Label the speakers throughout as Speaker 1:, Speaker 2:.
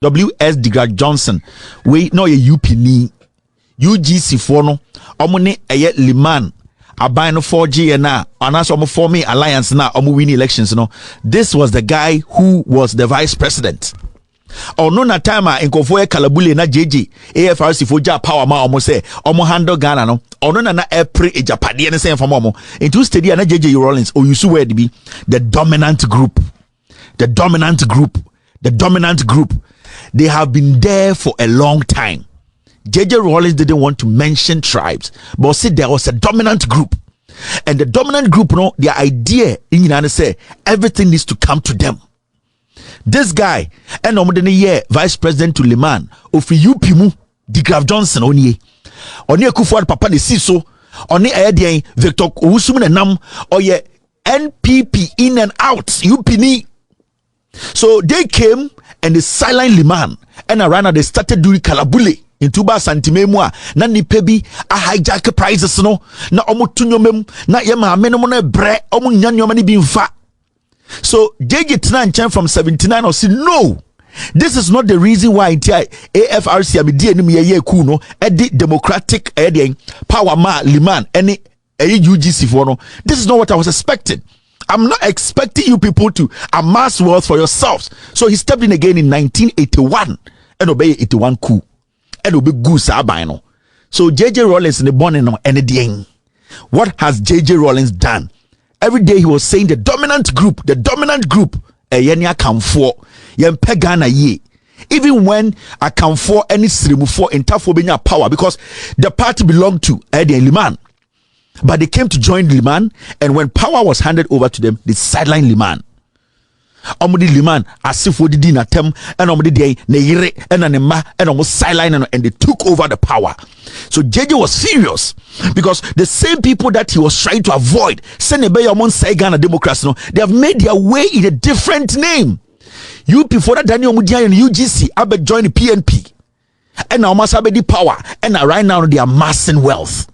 Speaker 1: W.S. Digard Johnson, we know a UPN, UGC for no, omone a Liman, a bino 4G and now, and as forming alliance now, winning elections. No, this was the guy who was the vice president. Or no na time in Kofoe Kalabule na JJ AFRC for ja power ma almost say omo handle Ghana no or no na April a Japadi and same from Momo into steady and JJ Rollins or you see where to be the dominant group. They have been there for a long time. JJ Rollins didn't want to mention tribes, but see there was a dominant group. And the dominant group, no, their idea in United say everything needs to come to them. This guy, and the year vice president to Liman, of UPMU, Digraf Johnson, onye Kufuor Papa de Siso, onye Ayadian, Victor Owusu Nam, or ye NPP in and out, UPNI. So they came and they silenced Liman, and around they started doing Kalabule. In Tuba Santimemua, na ni pebi a hijack prizes no, na omu tunyomem, na yema amenomone bre, omu nyanyomani binfa. So JJ Tnan from 79 or say no, this is not the reason why AFRC amidi enum ye kuno edi democratic power ma Liman any UGC for no. This is not what I was expecting. I'm not expecting you people to amass wealth for yourselves. So he stepped in again in 1981 and obey 81 coup and obey goose abino. So JJ Rollins in the born no any. What has JJ Rollins done? Every day he was saying the dominant group, yenya come for yempe Ghana ye. Even when I come for any sirimu for interphobia power, because the party belonged to Liman, but they came to join Liman, and when power was handed over to them, they sidelined Liman. Omudi Liman asif wodi na tem and omudi dey ne yire and anema and almost sideline and they took over the power. So JJ was serious because the same people that he was trying to avoid, Ghana democracy, they have made their way in a different name. You before that Daniel Mudia and UGC Abe joined the PNP and now must have the power and now right now they are amassing wealth.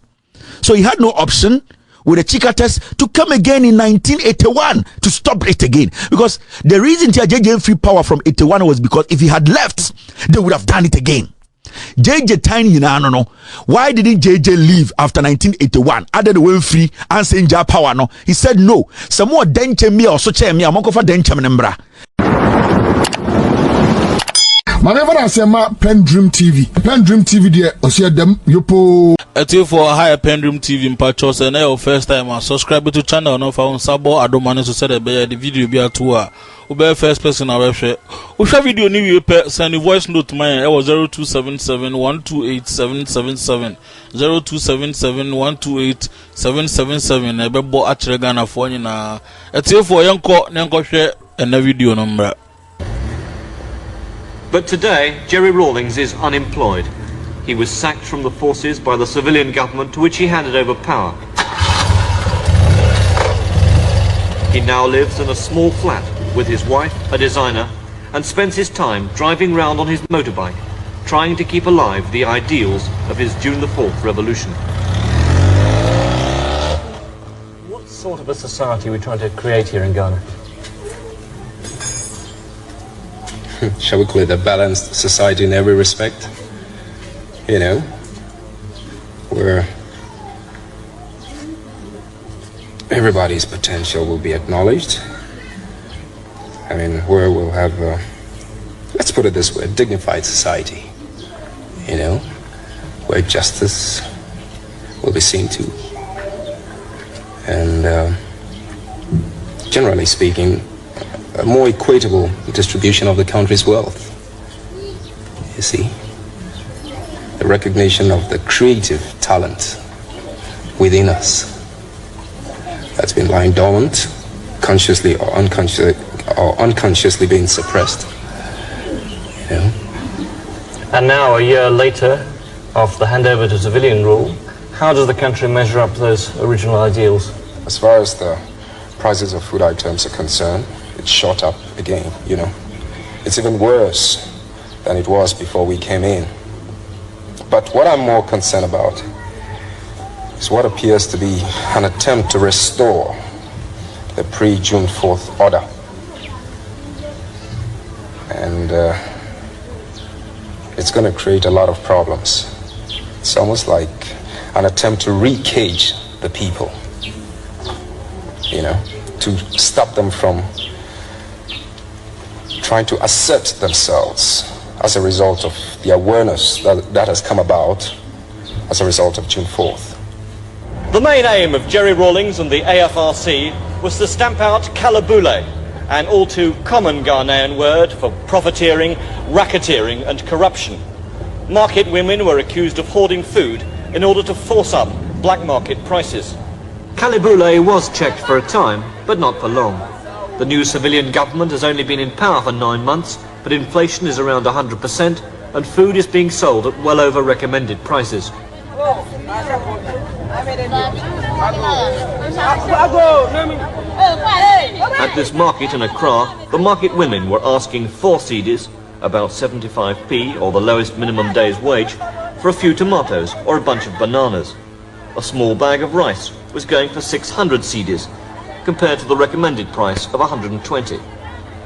Speaker 1: So he had no option with the Chika test to come again in 1981 to stop it again, because the reason JJ free power from 81 was because if he had left, they would have done it again. JJ tiny no. Why didn't JJ leave after 1981? Other the way free and saying ja power no. He said no. Some more denche me or such me. I'm going for denche membra.
Speaker 2: Whenever I say my PENDREAM TV there, I see them yopo.
Speaker 3: Eti for higher PENDREAM TV in patchos and your first time and subscribe to channel no found sabo adomane to say the video be at tour. Ube first person I share. Usha video ni we send voice note mine. I was 0277128777 0277128777. Ebe bo achre Ghana for nyina. Eti for yanko share and video number.
Speaker 4: But today, Jerry Rawlings is unemployed. He was sacked from the forces by the civilian government to which he handed over power. He now lives in a small flat with his wife, a designer, and spends his time driving round on his motorbike, trying to keep alive the ideals of his June the 4th revolution.
Speaker 5: What sort of a society are we trying to create here in Ghana?
Speaker 6: Shall we call it a balanced society in every respect? You know, where everybody's potential will be acknowledged. I mean, where we'll have, let's put it this way, a dignified society. You know, where justice will be seen to. And generally speaking, a more equitable distribution of the country's wealth. You see, the recognition of the creative talent within us that's been lying dormant, consciously or unconsciously being suppressed. You know?
Speaker 5: And now, a year later, after the handover to civilian rule, how does the country measure up to those original ideals?
Speaker 6: As far as the prices of food items are concerned, it's shot up again, you know. It's even worse than it was before we came in. But what I'm more concerned about is what appears to be an attempt to restore the pre-June 4th order. And it's going to create a lot of problems. It's almost like an attempt to re-cage the people, you know, to stop them from trying to assert themselves as a result of the awareness that has come about as a result of June 4th.
Speaker 4: The main aim of Jerry Rawlings and the AFRC was to stamp out kalabule, an all too common Ghanaian word for profiteering, racketeering and corruption. Market women were accused of hoarding food in order to force up black market prices. Kalabule was checked for a time, but not for long. The new civilian government has only been in power for 9 months, but inflation is around 100% and food is being sold at well over recommended prices. At this market in Accra, the market women were asking 4 cedis, about 75p or the lowest minimum day's wage, for a few tomatoes or a bunch of bananas. A small bag of rice was going for 600 cedis, compared to the recommended price of 120.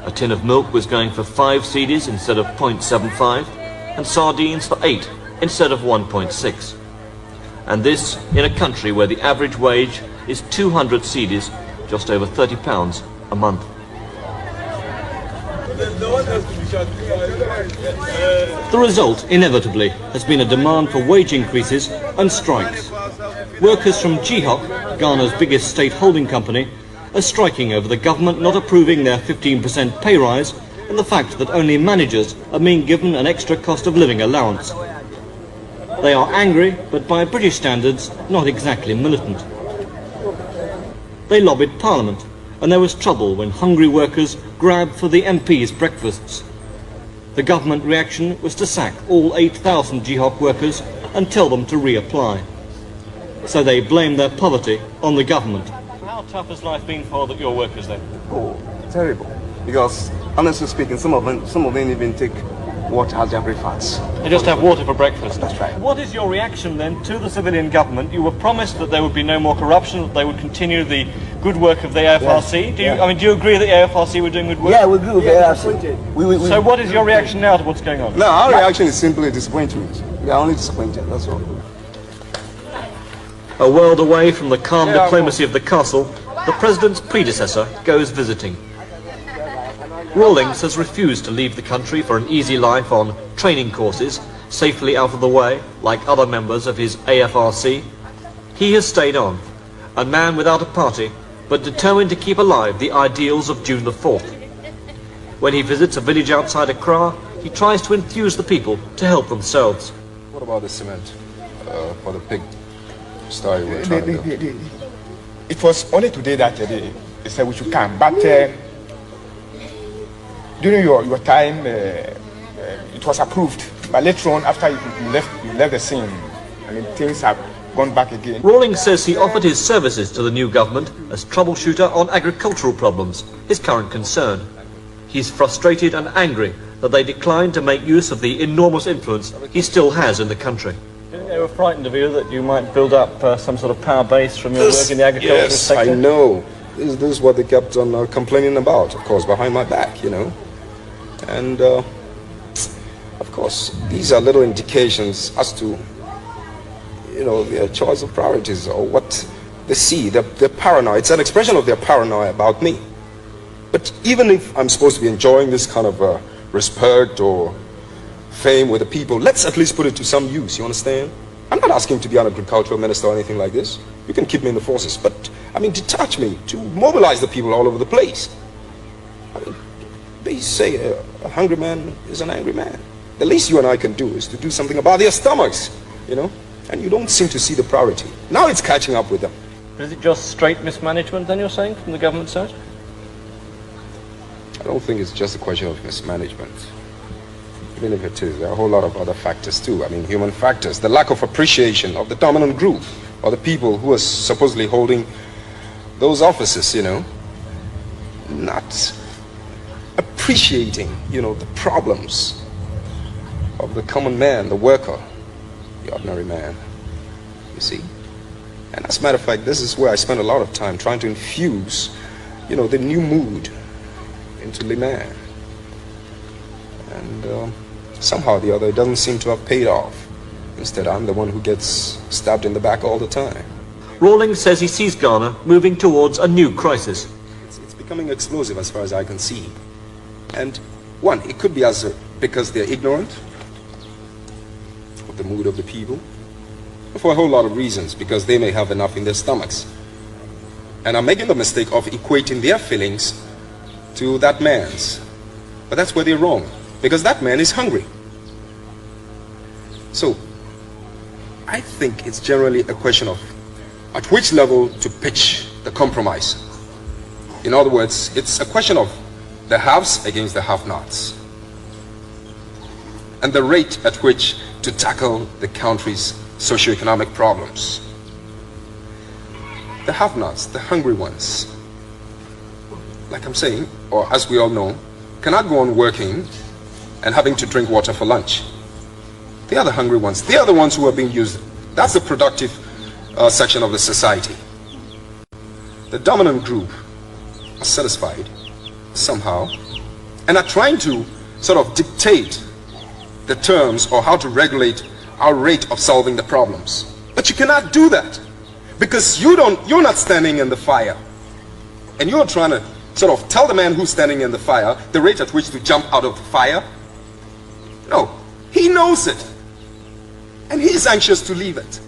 Speaker 4: A tin of milk was going for 5 cedis instead of 0.75, and sardines for 8 instead of 1.6. And this in a country where the average wage is 200 cedis, just over £30 a month. The result, inevitably, has been a demand for wage increases and strikes. Workers from GHOC, Ghana's biggest state holding company, are striking over the government not approving their 15% pay rise and the fact that only managers are being given an extra cost of living allowance. They are angry, but by British standards, not exactly militant. They lobbied Parliament, and there was trouble when hungry workers grabbed for the MPs' breakfasts. The government reaction was to sack all 8,000 GHOC workers and tell them to reapply. So they blamed their poverty on the government. How tough has life been for your workers then?
Speaker 7: Oh, terrible. Because honestly speaking, some of them even take water as their breakfast.
Speaker 4: They just have water for breakfast.
Speaker 7: That's right.
Speaker 4: What is your reaction then to the civilian government? You were promised that there would be no more corruption, that they would continue the good work of the AFRC.
Speaker 7: Yeah.
Speaker 4: Do you agree that the AFRC were doing good work?
Speaker 7: Yeah, we agree with the AFRC.
Speaker 4: So what is your reaction now to what's going on?
Speaker 7: No, our reaction is simply disappointment. We are only disappointed, that's all.
Speaker 4: A world away from the calm diplomacy of the castle, the president's predecessor goes visiting. Rawlings has refused to leave the country for an easy life on training courses, safely out of the way, like other members of his AFRC. He has stayed on, a man without a party, but determined to keep alive the ideals of June the 4th. When he visits a village outside Accra, he tries to enthuse the people to help themselves.
Speaker 6: What about the cement for the pig story we're trying to do?
Speaker 8: It was only today that they said we should come, but during your time, it was approved. But later on, after you left the scene, I mean, things have gone back again.
Speaker 4: Rawlings says he offered his services to the new government as troubleshooter on agricultural problems, his current concern. He's frustrated and angry that they declined to make use of the enormous influence he still has in the country. They were frightened of you that you might build up some sort of power base from your work in the agricultural sector?
Speaker 6: Yes, I know. This is what they kept on complaining about, of course, behind my back, you know. And, of course, these are little indications as to, you know, their choice of priorities or what they see. They're paranoid. It's an expression of their paranoia about me. But even if I'm supposed to be enjoying this kind of respect or fame with the people, let's at least put it to some use, you understand? I'm not asking to be an agricultural minister or anything like this. You can keep me in the forces, but, I mean, detach me to mobilize the people all over the place. I mean, they say a hungry man is an angry man. The least you and I can do is to do something about their stomachs, you know? And you don't seem to see the priority. Now it's catching up with them.
Speaker 4: Is it just straight mismanagement, then, you're saying, from the government side?
Speaker 6: I don't think it's just a question of mismanagement. Even if it is, there are a whole lot of other factors too. I mean, human factors. The lack of appreciation of the dominant group or the people who are supposedly holding those offices, you know, not appreciating, you know, the problems of the common man, the worker, the ordinary man, you see. And as a matter of fact, this is where I spend a lot of time trying to infuse, you know, the new mood into the man. And somehow or the other, it doesn't seem to have paid off. Instead, I'm the one who gets stabbed in the back all the time.
Speaker 4: Rawlings says he sees Ghana moving towards a new crisis.
Speaker 6: It's becoming explosive as far as I can see. And one, it could be because they're ignorant of the mood of the people, for a whole lot of reasons, because they may have enough in their stomachs. And I'm making the mistake of equating their feelings to that man's. But that's where they're wrong, because that man is hungry. So, I think it's generally a question of at which level to pitch the compromise. In other words, it's a question of the haves against the have-nots, and the rate at which to tackle the country's socioeconomic problems. The have-nots, the hungry ones, like I'm saying, or as we all know, cannot go on working and having to drink water for lunch. They are the hungry ones. They are the ones who are being used. That's the productive section of the society. The dominant group are satisfied somehow and are trying to sort of dictate the terms or how to regulate our rate of solving the problems. But you cannot do that because you're not standing in the fire, and you're trying to sort of tell the man who's standing in the fire the rate at which to jump out of the fire. No, he knows it, and he's anxious to leave it.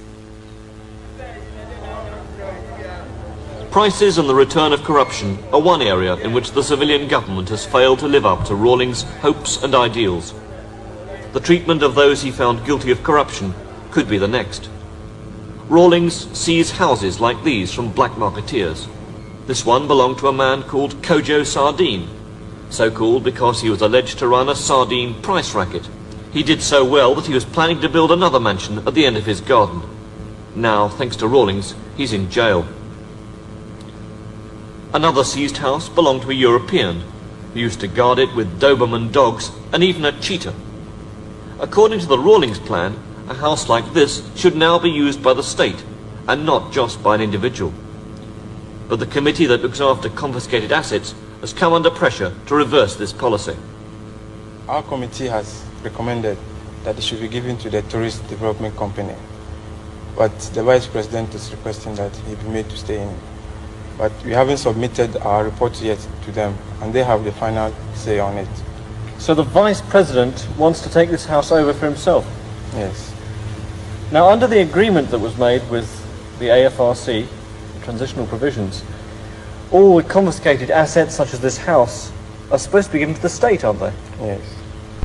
Speaker 4: Prices and the return of corruption are one area in which the civilian government has failed to live up to Rawlings' hopes and ideals. The treatment of those he found guilty of corruption could be the next. Rawlings seized houses like these from black marketeers. This one belonged to a man called Kojo Sardine, so called because he was alleged to run a sardine price racket. He did so well that he was planning to build another mansion at the end of his garden. Now, thanks to Rawlings, he's in jail. Another seized house belonged to a European, who used to guard it with Doberman dogs and even a cheetah. According to the Rawlings plan, a house like this should now be used by the state, and not just by an individual. But the committee that looks after confiscated assets has come under pressure to reverse this policy.
Speaker 8: Our committee has recommended that it should be given to the Tourist Development Company, but the Vice President is requesting that he be made to stay in. But we haven't submitted our report yet to them, and they have the final say on it.
Speaker 5: So the Vice President wants to take this house over for himself?
Speaker 8: Yes.
Speaker 5: Now, under the agreement that was made with the AFRC, the transitional provisions, all the confiscated assets, such as this house, are supposed to be given to the state, aren't they?
Speaker 8: Yes.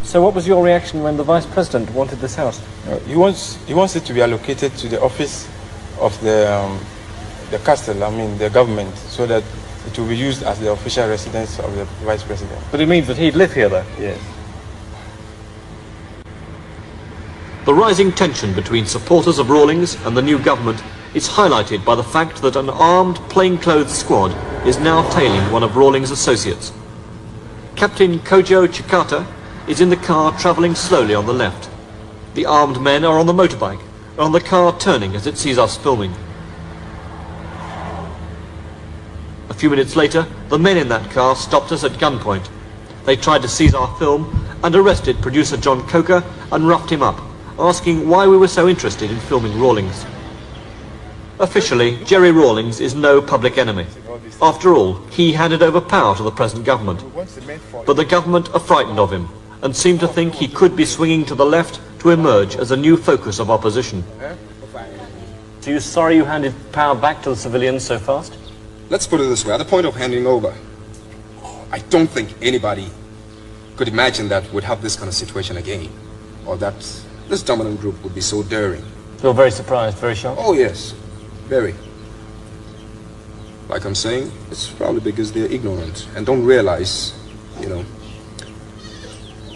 Speaker 5: So what was your reaction when the Vice President wanted this house?
Speaker 8: He wants it to be allocated to the office of the castle, the government, so that it will be used as the official residence of the Vice President.
Speaker 5: But it means that he'd live here, though?
Speaker 8: Yes.
Speaker 4: The rising tension between supporters of Rawlings and the new government is highlighted by the fact that an armed plainclothes squad is now tailing one of Rawlings' associates. Captain Kojo Chikata is in the car travelling slowly on the left. The armed men are on the motorbike, and the car turning as it sees us filming. A few minutes later, the men in that car stopped us at gunpoint. They tried to seize our film and arrested producer John Coker and roughed him up, asking why we were so interested in filming Rawlings. Officially, Jerry Rawlings is no public enemy. After all, he handed over power to the present government. But the government are frightened of him and seem to think he could be swinging to the left to emerge as a new focus of opposition.
Speaker 5: So you're sorry you handed power back to the civilians so fast?
Speaker 6: Let's put it this way, at the point of handing over, I don't think anybody could imagine that we'd have this kind of situation again, or that this dominant group would be so daring.
Speaker 5: You're very surprised, very shocked?
Speaker 6: Oh yes, very. Like I'm saying, it's probably because they're ignorant and don't realize,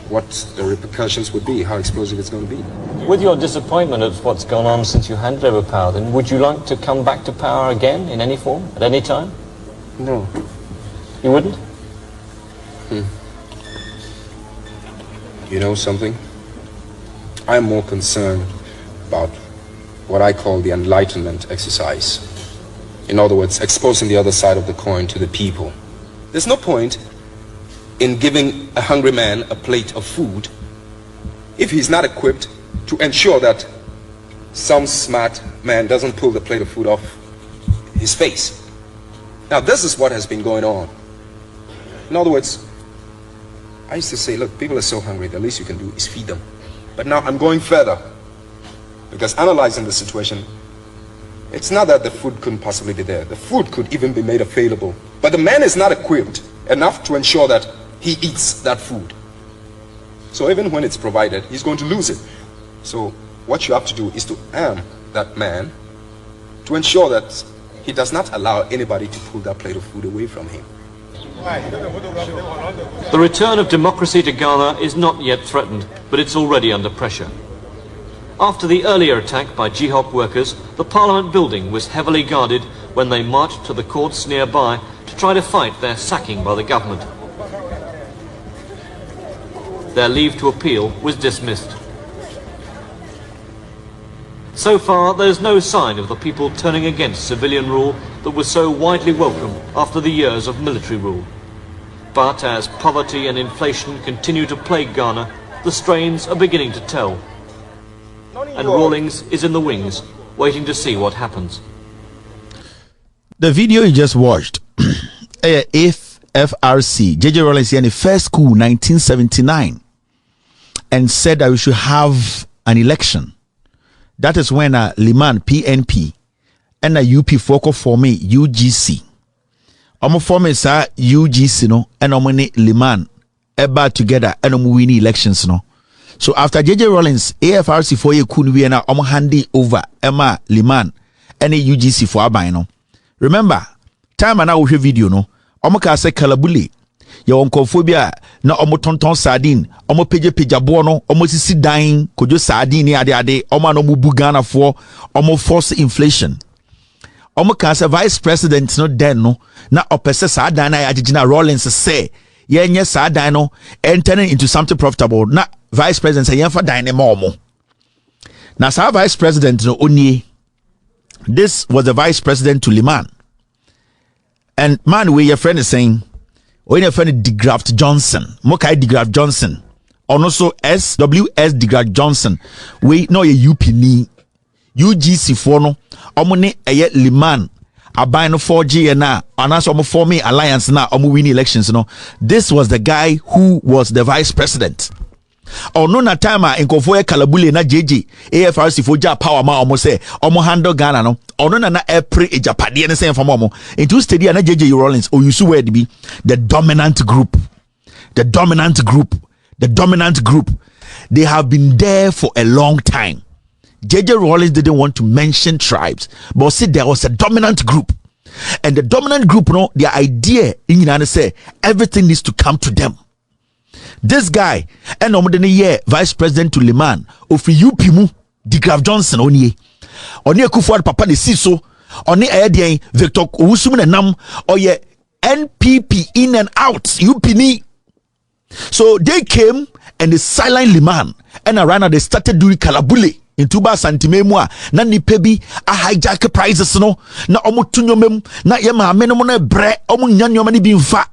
Speaker 6: what the repercussions would be, how explosive it's going to be.
Speaker 5: With your disappointment at what's gone on since you handed over power, then would you like to come back to power again in any form, at any time?
Speaker 6: No.
Speaker 5: You wouldn't?
Speaker 6: You know something? I'm more concerned about what I call the enlightenment exercise. In other words, exposing the other side of the coin to the people. There's no point in giving a hungry man a plate of food if he's not equipped to ensure that some smart man doesn't pull the plate of food off his face. Now, this is what has been going on. In other words, I used to say, look, people are so hungry, the least you can do is feed them. But now I'm going further, because analyzing the situation, it's not that the food couldn't possibly be there. The food could even be made available. But the man is not equipped enough to ensure that he eats that food. So even when it's provided, he's going to lose it. So what you have to do is to arm that man to ensure that he does not allow anybody to pull that plate of food away from him.
Speaker 4: The return of democracy to Ghana is not yet threatened, but it's already under pressure. After the earlier attack by GHOC workers, the Parliament building was heavily guarded when they marched to the courts nearby to try to fight their sacking by the government. Their leave to appeal was dismissed. So far, there's no sign of the people turning against civilian rule that was so widely welcome after the years of military rule. But as poverty and inflation continue to plague Ghana, the strains are beginning to tell. And Rawlings is in the wings, waiting to see what happens.
Speaker 1: The video you just watched, if FRC, JJ Rawlings in the first school 1979, and said that we should have an election. That is when Liman PNP and UP Foco form UGC. Form UGC no and Liman eba together and win elections no. So after JJ Rawlings, AFRC for ye could we na handy over Emma Liman and UGC for abino. Remember, time and now video no. Ka se kalabuli. Ya onkophobia na tonton sardine peje pejabo no sisi dan kojo sardine ade no mubu Ghana for force inflation ka se vice president no den no na opese sardan na agigina Rawlings say yenye sardan no entering into something profitable na vice president say yenfa dan ne ma na sa vice president no onie. This was the vice president to Liman, and man we your friend is saying when your friend DeGraft Johnson, Mokai DeGraft Johnson, or also SWS DeGraft Johnson, we know a UP ni UGC for no, omone a Liman, a bino 4G and now, and also forming alliance now, win elections. No, this was the guy who was the vice president. Or no na time in Kofoe Kalabule na JJ AFRC for ja power ma omo say omo handle Ghana no or no na pre e Japadi and say for momo into steady na JJ Rawlings or you where be the dominant group they have been there for a long time. JJ Rawlings didn't want to mention tribes, but see there was a dominant group, and the dominant group no their idea in United say everything needs to come to them. This guy and vice president to Liman of UPMU DeGraft Johnson onye Kufuor papa de siso oni ayedien Victor Owusum na nam oye NPP in and out UPNI. So they came and they silenced Liman, and around they started doing kalabule in Tuba Santimemua na nipebi a hijack prizes no na omo tunyomem na yema ameno na bre omo nyanyoma ni bi mfa.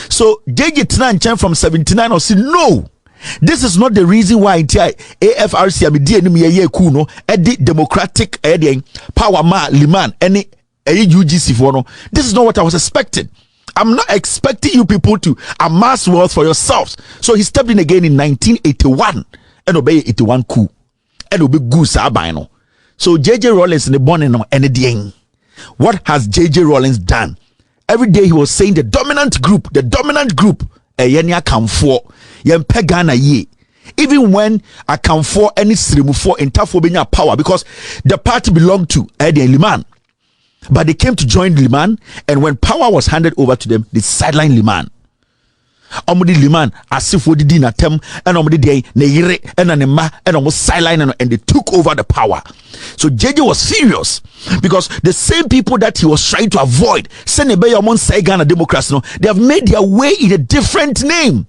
Speaker 1: So JJ Tnan from 79 or say no, this is not the reason why AFRC kuno edi democratic power ma Liman any UGC for no. This is not what I was expecting. I'm not expecting you people to amass wealth for yourselves. So he stepped in again in 1981 and obey 81 coup and obey goose abino. So JJ Rawlings in the morning no any. What has JJ Rawlings done? Every day he was saying the dominant group, yenya kamfo, yempe Ghana ye. Even when I come for any srimu for interphobia power, because the party belonged to Liman. But they came to join Liman, and when power was handed over to them, they sidelined Liman. Omudi Liman asif wodi di na tem and omudi dey ne yire and anema and almost sideline and they took over the power. So JJ was serious because the same people that he was trying to avoid, Ghana democrats, no, they have made their way in a different name.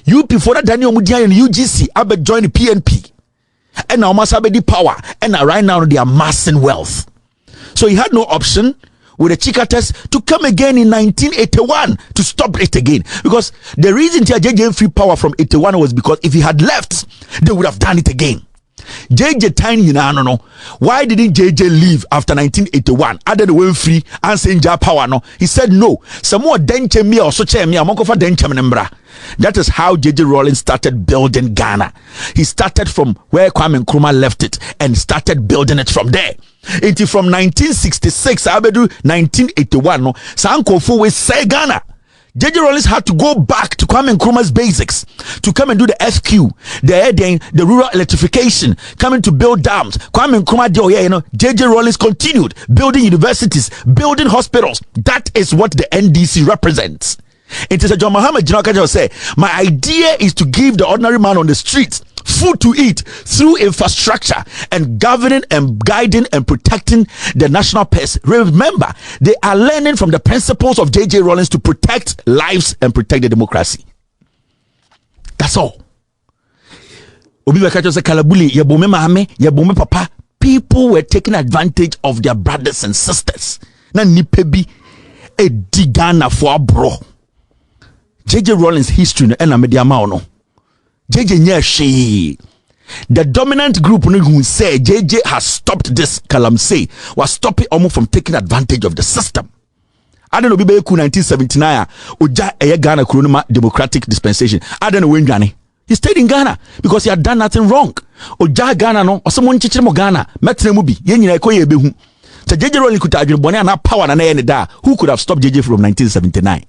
Speaker 1: You before that Daniel Mudia and UGC Abe joined the PNP and now must have the power and right now they are amassing wealth. So he had no option with the Chika test to come again in 1981 to stop it again. Because the reason JJ free power from 81 was because if he had left, they would have done it again. JJ Tiny no. Why didn't JJ leave after 1981? Other than when free and saying power no. He said no. Some more denche me or such me amokofa denche membra. That is how JJ Rawlings started building Ghana. He started from where Kwame Nkrumah left it and started building it from there. Until from 1966 abedu 1981 no. Sankofu we say Ghana. JJ Rawlings had to go back to Kwame Nkrumah's basics to come and do the FQ, the rural electrification, coming to build dams. Kwame Nkrumah JJ Rawlings continued building universities, building hospitals. That is what the NDC represents. It is a John Muhammad Jinakaja say, my idea is to give the ordinary man on the streets food to eat through infrastructure and governing and guiding and protecting the national purse. Remember, they are learning from the principles of JJ Rawlings to protect lives and protect the democracy. That's all. People were taking advantage of their brothers and sisters. Na nipebi e digana for bro. JJ Rawlings history no ena media ma no. JJ Nyashi. The dominant group who say JJ has stopped this Kalamse was stopping almost from taking advantage of the system. I don't know, Bibe 1979 Oja Eye Ghana Kurunuma Democratic Dispensation. I don't know when Ghana. He stayed in Ghana because he had done nothing wrong. Oja Ghana no, or someone chichimo Ghana, Metre Mubi, Yenina Koye Behu. So JJ Rawlings could have been power and da. Who could have stopped JJ from 1979?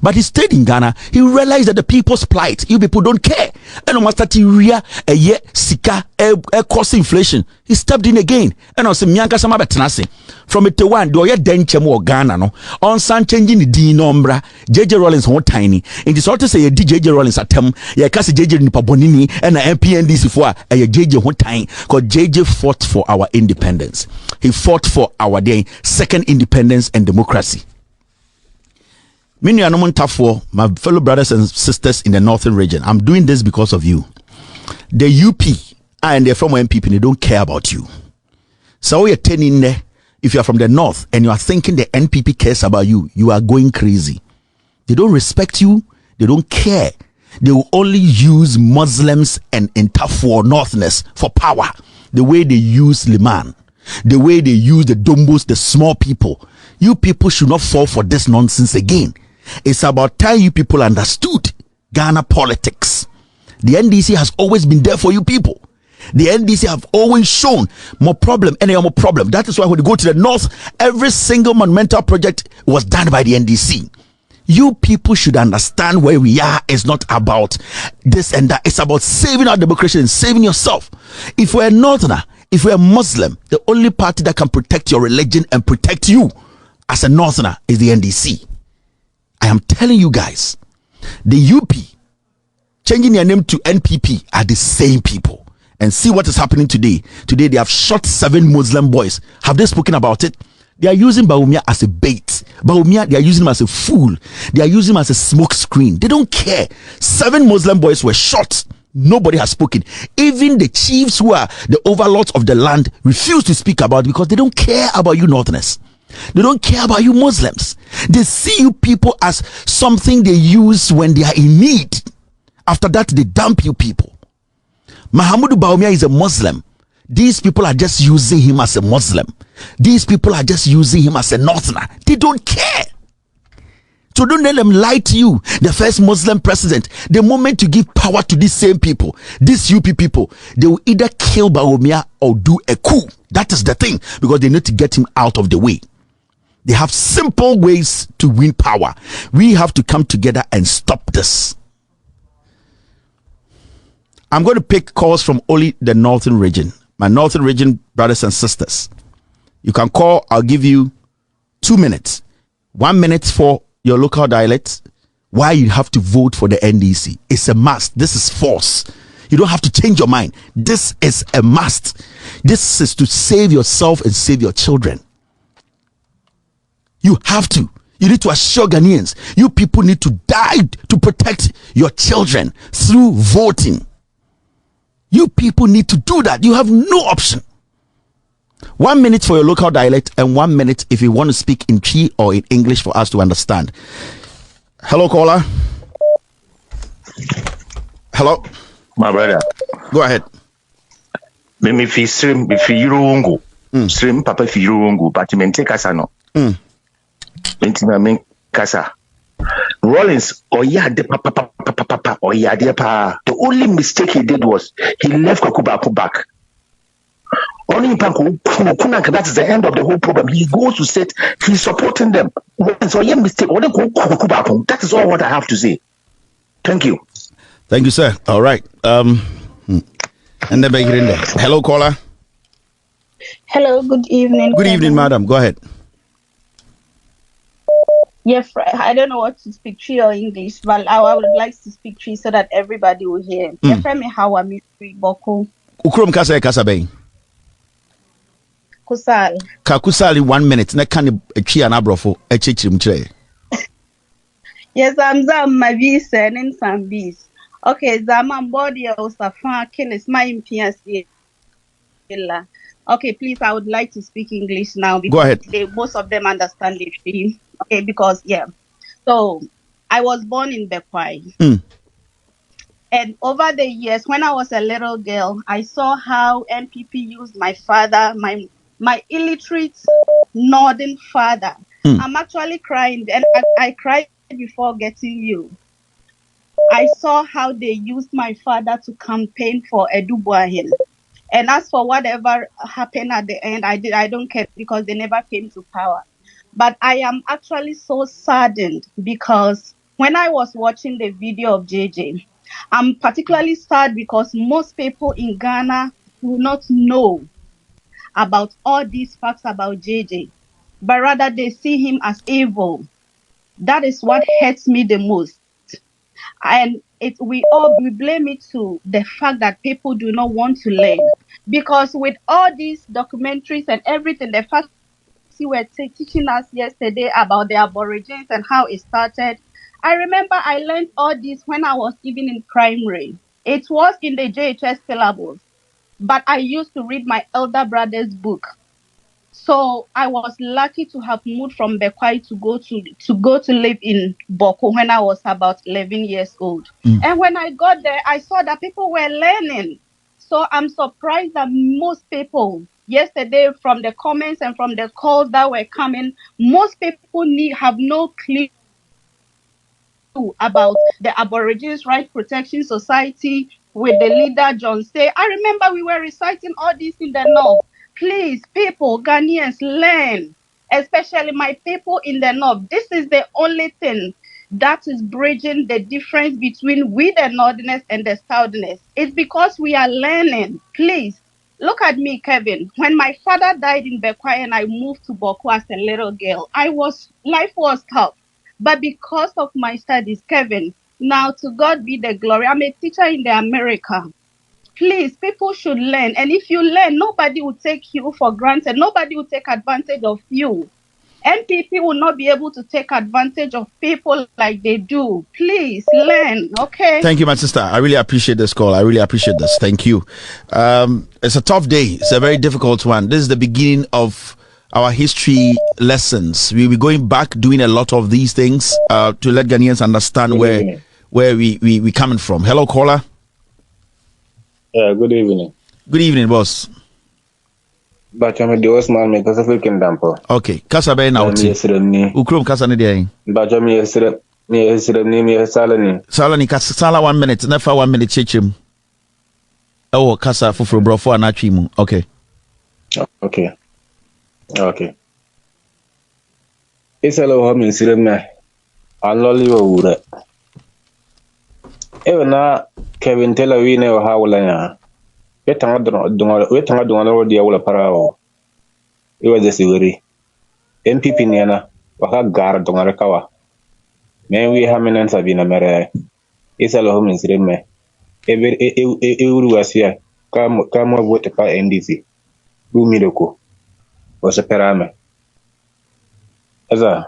Speaker 1: But he stayed in Ghana. He realized that the people's plight, you people don't care. And no matter Tiria, a ye, Sika, a cost inflation. He stepped in again. And also Mianka Sama Betanasi. From it to one, do ye denchemo or Ghana no? On San changing the D nombra, JJ Rawlings won't tiny. It is also say a JJ Rawlings at them, ye kasi JJ Nipabonini and a MPNDC for a JJ won't tiny. Because JJ fought for our independence. He fought for our day, second independence and democracy. My fellow brothers and sisters in the northern region, I'm doing this because of you. The UP and they're from NPP, they don't care about you. So you're turning there. If you're from the north and you are thinking the NPP cares about you, you are going crazy. They don't respect you. They don't care. They will only use Muslims and Intafo Northness for power. The way they use Liman, the way they use the Dombos, the small people. You people should not fall for this nonsense again. It's about time you people understood Ghana politics. The NDC has always been there for you people. The NDC have always shown more problem, any more problem. That is why when you go to the north, every single monumental project was done by the NDC. You people should understand where we are. It's not about this and that. It's about saving our democracy and saving yourself. If we're a northerner, if we're a Muslim, the only party that can protect your religion and protect you as a northerner is the NDC. I am telling you guys, the UP changing their name to NPP are the same people. And see what is happening today. Today they have shot 7 Muslim boys. Have they spoken about it? They are using Bawumia as a bait. Bawumia, they are using him as a fool. They are using him as a smoke screen. They don't care. 7 Muslim boys were shot. Nobody has spoken. Even the chiefs who are the overlords of the land refuse to speak about it because they don't care about you northerners. They don't care about you Muslims. They see you people as something they use when they are in need. After that, they dump you people. Mahamudu Bawumia is a Muslim. These people are just using him as a Muslim. These people are just using him as a northerner. They don't care. So don't let them lie to you. The first Muslim president, the moment you give power to these same people, these UP people, they will either kill Bawumia or do a coup. That is the thing, because they need to get him out of the way. They have simple ways to win power. We have to come together and stop this. I'm going to pick calls from only the northern region. My northern region brothers and sisters. You can call. I'll give you 2 minutes. 1 minute for your local dialect. Why you have to vote for the NDC. It's a must. This is force. You don't have to change your mind. This is a must. This is to save yourself and save your children. You have to. You need to assure Ghanaians. You people need to die to protect your children through voting. You people need to do that. You have no option. 1 minute for your local dialect and 1 minute if you want to speak in Twi or in English for us to understand. Hello, caller. Hello.
Speaker 9: My brother.
Speaker 1: Go ahead.
Speaker 9: Me fi stream, me fi Yurungu. Stream papa fi Yurungu, but me take kasa no. Mentina men kasa. Rollins, oyade papa, oyade pa. The only mistake he did was he left Kakubaku back. Only that is the end of the whole problem. He goes to set, he's supporting them. So yeah, mistake. That is all what I have to say. Thank you.
Speaker 1: Thank you, sir. All right. And then hello, caller.
Speaker 10: Hello, good evening.
Speaker 1: Good evening, madam. Go ahead.
Speaker 10: Yeah, I don't know what to speak Twi or English, but I would like to speak Twi so that everybody will hear. Yeah, friend me how I'm Boko.
Speaker 1: Ukrom kasa bay.
Speaker 10: Kusal.
Speaker 1: Kakusali 1 minute. Na kan Twi and abrofo echichim chire.
Speaker 10: Yes, I'm my visa and some bees. Okay, Zaman body of Safan Killis, my impiance. Okay, please, I would like to speak English now because
Speaker 1: go ahead.
Speaker 10: Most of them understand it. Okay, because so I was born in Bekwai. And over the years, when I was a little girl, I saw how NPP used my father, my illiterate northern father. I'm actually crying, and I cried before getting you. I saw how they used my father to campaign for Edubuahin. And as for whatever happened at the end, I don't care because they never came to power. But I am actually so saddened because when I was watching the video of JJ, I'm particularly sad because most people in Ghana do not know about all these facts about JJ, but rather they see him as evil. That is what hurts me the most. And we blame it to the fact that people do not want to learn. Because with all these documentaries and everything, the fact you were teaching us yesterday about the Aborigines and how it started, I remember I learned all this when I was even in primary. It was in the JHS syllabus, but I used to read my elder brother's book. So I was lucky to have moved from Bekwai to go to live in Boko when I was about 11 years old. And when I got there, I saw that people were learning. So I'm surprised that most people yesterday, from the comments and from the calls that were coming, most people have no clue about the Aborigines Rights Protection Society with the leader John Say. I remember we were reciting all this in the north. Please, people, Ghanaians, learn, especially my people in the north. This is the only thing that is bridging the difference between we the northerners and the southerners. It's because we are learning. Please, look at me, Kevin. When my father died in Bekwai and I moved to Boko as a little girl, life was tough. But because of my studies, Kevin, now to God be the glory. I'm a teacher in the America. Please, people should learn. And if you learn, nobody will take you for granted. Nobody will take advantage of you. NPP will not be able to take advantage of people like they do. Please learn, okay?
Speaker 1: Thank you, my sister. I really appreciate this call. I really appreciate this. Thank you. It's a tough day. It's a very difficult one. This is the beginning of our history lessons. We'll be going back, doing a lot of these things to let Ghanaians understand where we coming from. Hello, caller.
Speaker 8: Yeah, good evening.
Speaker 1: Good evening, boss.
Speaker 8: But I'm a divorce man, because of weekend damper.
Speaker 1: Okay, Kasa Bay now. Ukrum Kasa Nidia.
Speaker 8: But I'm yesterday,
Speaker 1: Salani Kasa Sala 1 minute, never 1 minute chichim. Oh, Kasa for Brofo and Achimu. Okay.
Speaker 8: Okay. It's a low home in Sirena. I'll lolly over. Even now, Kevin Taylor, we know how long. Wetanga dunga dia wala parao. Iwa jesi wiri. NPP niana waka gar dunga rekawa. Men we haminen sabina mere. Isa lo homin sireme. Uru wasia kama vote pa NDC. Bu midoko. Wasa perame. Eza.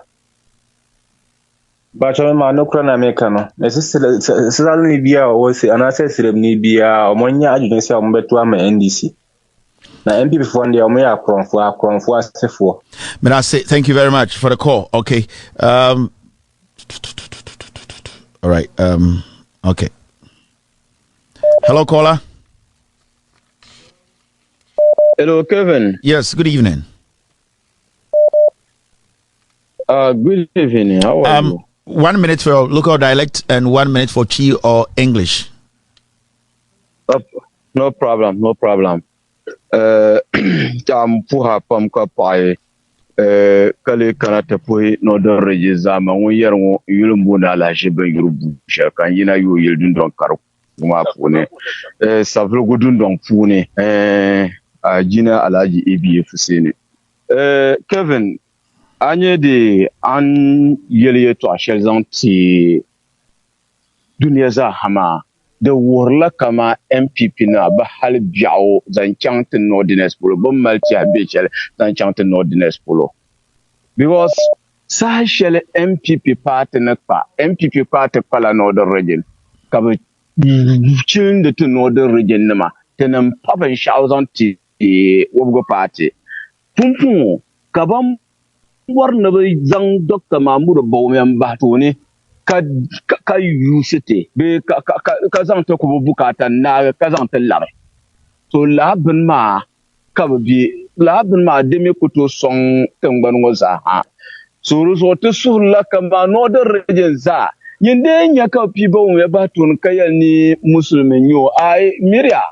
Speaker 8: Bacha ma no kra na meka no. Sisala ni bia o se anase sirem ni bia o monya adwene se o mbeto ama NDC.
Speaker 11: Na NPP for the omo akronfo asefo.
Speaker 1: May I say thank you very much for the call. Okay. All right. Okay. Hello, caller.
Speaker 12: Hello, Kevin.
Speaker 1: Yes, good evening.
Speaker 12: Good evening. How are you?
Speaker 1: 1 minute for local dialect and 1 minute for Chi or English.
Speaker 12: No problem. Jam puha pam ka pai kale kanata pui no do rejiza ma won yer won yulumbu na la jebe yurubu kan yina yo yildun don karo kuma pune savlo gudun don pune ajina alaji ebf sene Kevin anye de an yele to ashel ti duniya za hama da wurla kama NPP na ba hal biao zan chantin nordines polo bon malti abechel zan chantin nordines polo because sa shele NPP party na pa NPP party pala northern region kaba chin the northern region na ma tenan paban shawzan ti wobgo party pumpun kabam warna ba zan Dr. Mahmoud Bawumia bato ne ka yusite be ka zan ta kuma bukata na ka zan ta lare to labin ma ka bi labin ma de me kuto son tangban waza ha so to sulla kama northern region za yinde nya ka pi Bawumia bato ka ni musulmin yo ai miria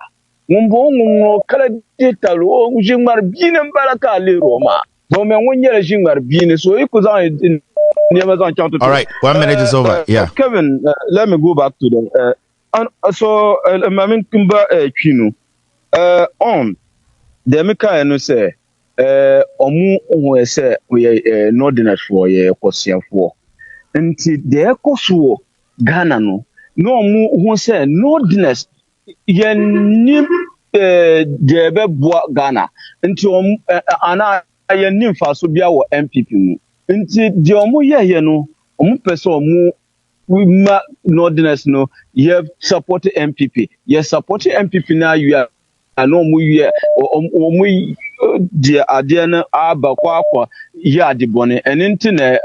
Speaker 12: ngombo ngo kala detalo ujimar binin baraka le Roma so me wonyere jingmar bini so ikuzan
Speaker 1: all right, 1 minute is over. Yeah,
Speaker 12: Kevin, let me go back to them. So Mamin Kumba Kinu on the Mika no say omu who say we nordinate for ye kosia for nti de ekoso Ghana no mu who say nordinate ye nim de be boa Ghana nti ana ye nim fa so bia wo NPP mu nti de omu ye no omu pese omu ma nordinance no ye support NPP ye support NPP na you ana omu ye omu de ade na abakwa ye adebone enti na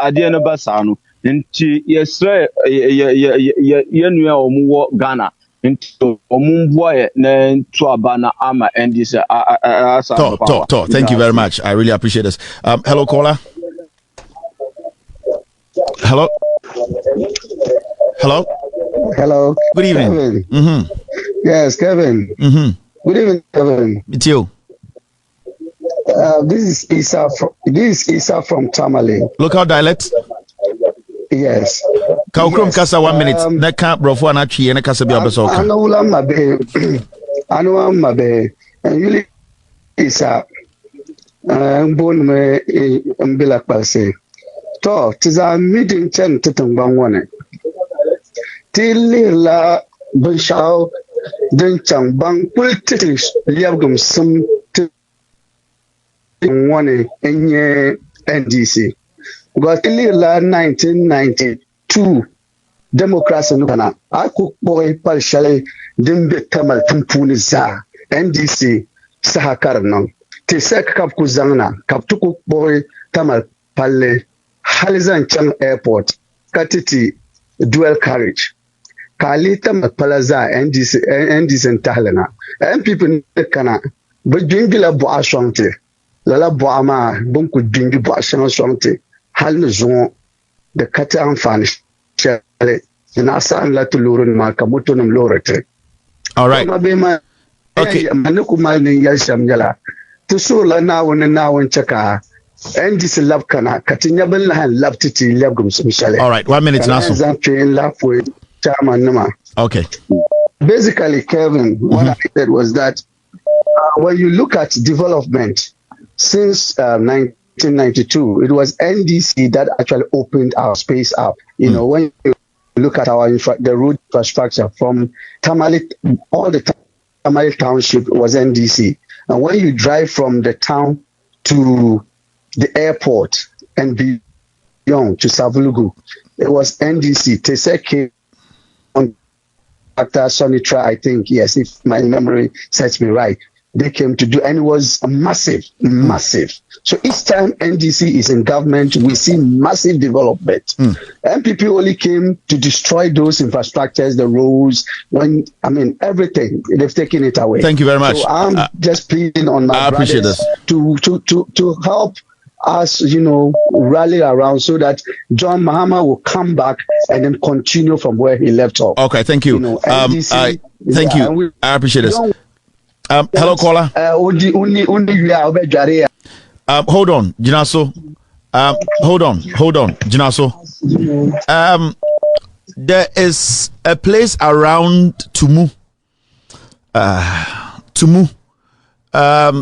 Speaker 12: ade na basa no nti ye sre ye nua omu wo Ghana nti omu boye na to abana ama endi se
Speaker 1: talk. Thank you very much. I really appreciate this. Hello, caller. Hello. Good evening.
Speaker 13: Kevin.
Speaker 1: Mm-hmm.
Speaker 13: Yes, Kevin.
Speaker 1: Mm-hmm.
Speaker 13: Good evening, Kevin.
Speaker 1: It's you.
Speaker 13: This is Isa from Tamale.
Speaker 1: Local dialect.
Speaker 13: Yes.
Speaker 1: Kaukrum kasa 1 minute. Neka brofo anachi ene kasa bi abesoka.
Speaker 13: Anula mabe. And really Isa. Mbon me mbila kwase. To tiza meeting chen titang wane. Tili la benshao den chang bang politics liabgum sum wane enye NDC. Because tili la 1992 democracy nukana. Aku boy pal shale dimbe kamal tumpuni za NDC sahakar nang. Tisek kap kuzangna kap tuku boy kamal palle Halizan Chang Airport, Katiti, dual carriage. Kalita Palaza, NDC and Tahlana. And people kana, but Jingila Boa Shanti, Lala Boama, Bunku Jingi Boa Shanti, Halnazon, the Katan Fanish, Chale, and Asa and Latulurun Makamutunum Lorete.
Speaker 1: All right.
Speaker 13: Okay. Manukumani Yasham Yala. To Sula now and Chaka. NDC love kana katinya bella love titi love gum mishale.
Speaker 1: All right, 1 minute now. Okay.
Speaker 13: Basically, Kevin, what I said was that when you look at development since 1992, it was NDC that actually opened our space up. You know, when you look at our the road infrastructure from Tamale, all the Tamale township was NDC, and when you drive from the town to the airport and beyond to Savulugu, it was NDC. Teseke on Dr. Sonitra, I think, yes, if my memory sets me right. they came to do, and it was massive. So each time NDC is in government, we see massive development. NPP only came to destroy those infrastructures, the roads, everything. They've taken it away.
Speaker 1: Thank you very much.
Speaker 13: So I'm just pleading on my brothers to help us, rally around so that John Mahama will come back and then continue from where he left off.
Speaker 1: Okay, thank you.
Speaker 13: NDC,
Speaker 1: thank you. I appreciate this. Hello, caller.
Speaker 13: Hold
Speaker 1: on, Jinaso. Hold on, Jinaso. There is a place around Tumu.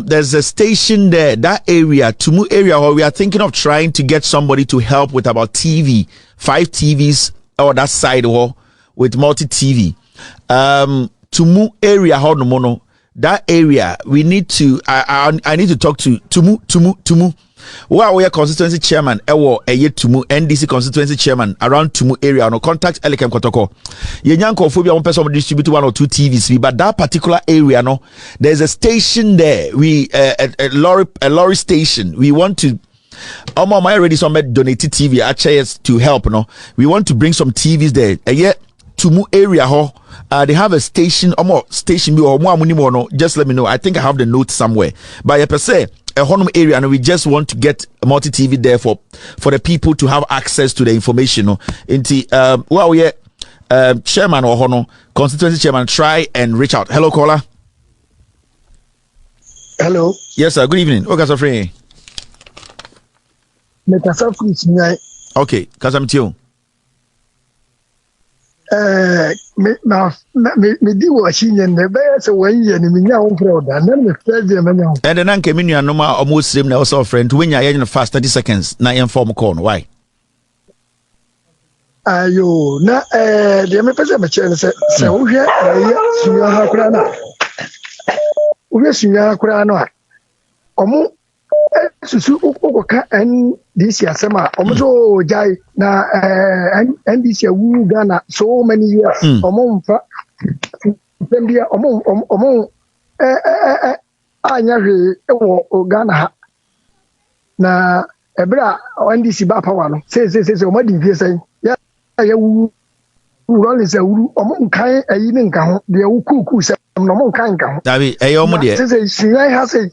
Speaker 1: There's a station there, that area, Tumu area, where we are thinking of trying to get somebody to help with about 5 TVs or that side wall with multi-TV. Tumu area, how no mono. That area, we need to. I need to talk to Tumu. Where we are constituency chairman, Tumu NDC constituency chairman around Tumu area. No contact Elikem Kotoko. Yenyanko phobia one person distribute 1 or 2 TVs. But that particular area, no, there's a station there. A lorry station. We want to. I already some donated TV actually to help. No, we want to bring some TVs there. Tumu area, they have a station, station or more. Just let me know. I think I have the note somewhere. But per se, a Honum area, and we just want to get multi TV there for the people to have access to the information. Chairman or Hono, constituency chairman, try and reach out. Hello, caller.
Speaker 14: Hello.
Speaker 1: Yes, sir. Good evening. Okay, so free. Okay, because I'm you.
Speaker 14: Me di watching and the bears away and me now proud and then the president and
Speaker 1: then came in your normal almost same now also friend when you're in the fast 30 seconds now inform corn why
Speaker 14: ayo na the me pese me chele se wo hwe sunya ha kura na wo sunya ha kura no a omo susu okoka NDC asema omozo jai na NDC wu Ghana so many years omo mfa pembia omo anya hwe ewo Ghana ha na ebra NDC ba power no say omo di vie say ya wu rolling say wu omo nkan ayi ne nka ho de wu kuku say no omo nkan nka ho
Speaker 1: dabi omo de
Speaker 14: say sunya ha say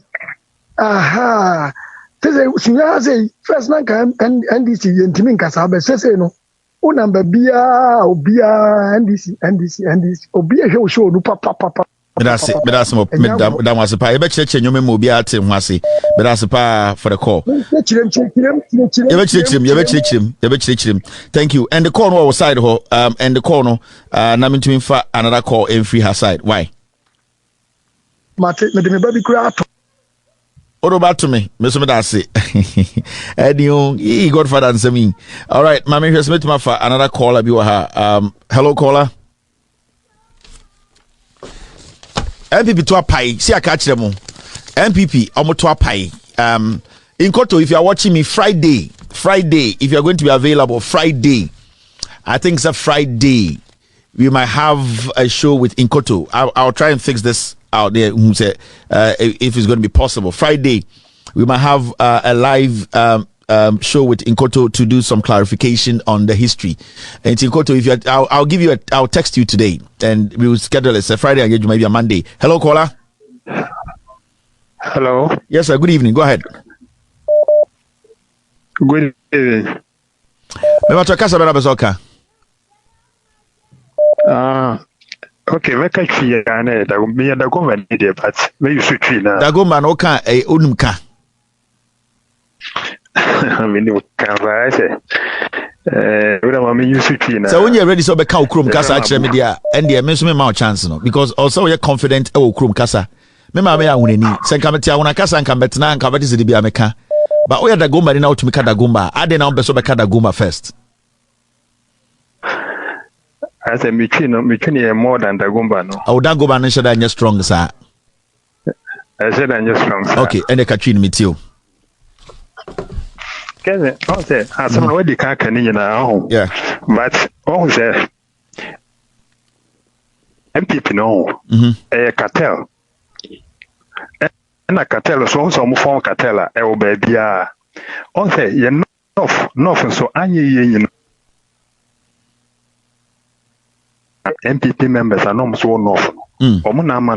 Speaker 14: aha say first na kan NDC yentimi nkasa be say no o number bia obia NDC obia hwe o show no papa
Speaker 1: That's mo that was pa e be cheche nyome mo bia ate ho ase but that's pa for the call thank you and the call no was side ho and the call no na mentumi fa another call in free her side why
Speaker 14: mate me de me baby kura to
Speaker 1: what about to me? Miss Medasi. And you Godfather answer me. All right, Mammy has met my another caller. Hello, caller. NPP to a pie. See, I catch them. NPP, I'm to a pie. In Koto, if you are watching me Friday, if you are going to be available Friday, I think it's a Friday, we might have a show with Inkoto. I'll try and fix this out there if it's going to be possible. Friday we might have a live show with Inkoto to do some clarification on the history. And Inkoto, if you I'll text you today and we will schedule it. Friday and maybe a Monday. Hello, caller.
Speaker 15: Hello.
Speaker 1: Yes, sir. Good evening. Go ahead.
Speaker 15: Good evening. Okay, make a tree and me and the government there, but maybe should tree now.
Speaker 1: The government oka a unumka.
Speaker 15: I mean, you can't say.
Speaker 1: So when you're ready, so be cow krum kasa actually media and the mention me chance no because also you're confident oh krum kasa. Me ma me ya hunani. Sen kameti awuna kasa nka betina nka beti zidi bia meka. But we are the government now to make the gumba. I didn't know so be the gumba first.
Speaker 15: I said, Michini more than the Gumba. No,
Speaker 1: I would not go back and say that you're strong, sir.
Speaker 15: I said, I'm just strong, sir.
Speaker 1: Okay, and the Katrin meet you.
Speaker 15: Can I say, as I'm already can't now?
Speaker 1: Yeah,
Speaker 15: but all the MPP no, a cartel. na cartel so mo form cartel e wo ba bia on say ye north so anye ye nyino NPP members are not so north omo na ama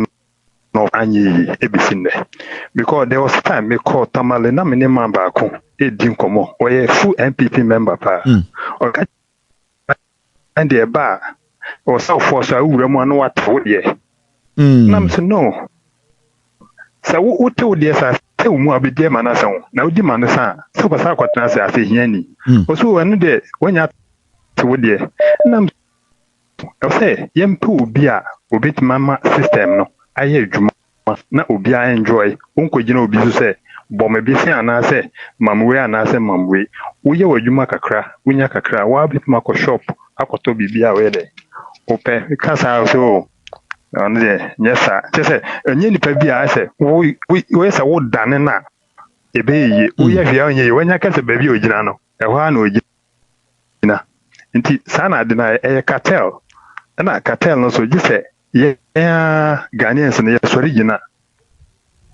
Speaker 15: no anye ebisinde because there was time me call Tamale na me member ko e din komo oye full NPP member pa okay and the bar or South Force awura mu no what wo de nam so no sa wo to de sa se mu abede manasa wo na odi manasa so ba sa kwatena se afi hiani o so wonu de wonya to de nam o se yempu obi a obit mama system no aye adwuma na obi a enjoy onkogina obi so se bom bi se anase mamwe anase mamwe wo ye wadwuma kakra wonya kakra wa bit mako shop akoto bibia we de ope kasa so on the yes sir enye nipa bia se we se wo dane na ebe yi wo ye hwia onye wonya kase ba bi ogina no e ho na ogina nti sana de na e cartel na cartel no so gise ye Ghanaians no ye sori gina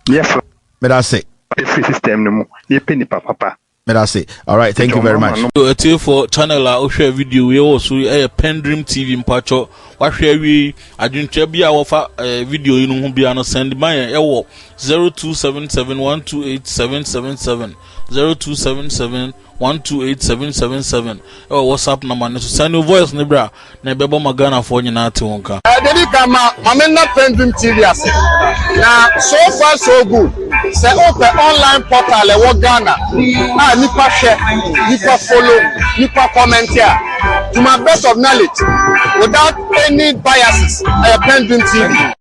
Speaker 15: yes
Speaker 1: but that's it
Speaker 15: free system no mu ye penny papa.
Speaker 1: That's it. All right, thank you very much.
Speaker 3: So a tell for channel a share video we also PENDREAM TV mpacho wa share we adwuntwa bia wo fa video yi no ho bia no send man e wo 0277128777 0277128777 WhatsApp number no send your voice ne bra na bebo magana for nyina te wonka
Speaker 16: dedi kama mamena PENDREAM TV ase na so far so good say open online portal e wo Ghana nipa share nipa follow nipa comment here to my best of knowledge without any biases PENDREAM TV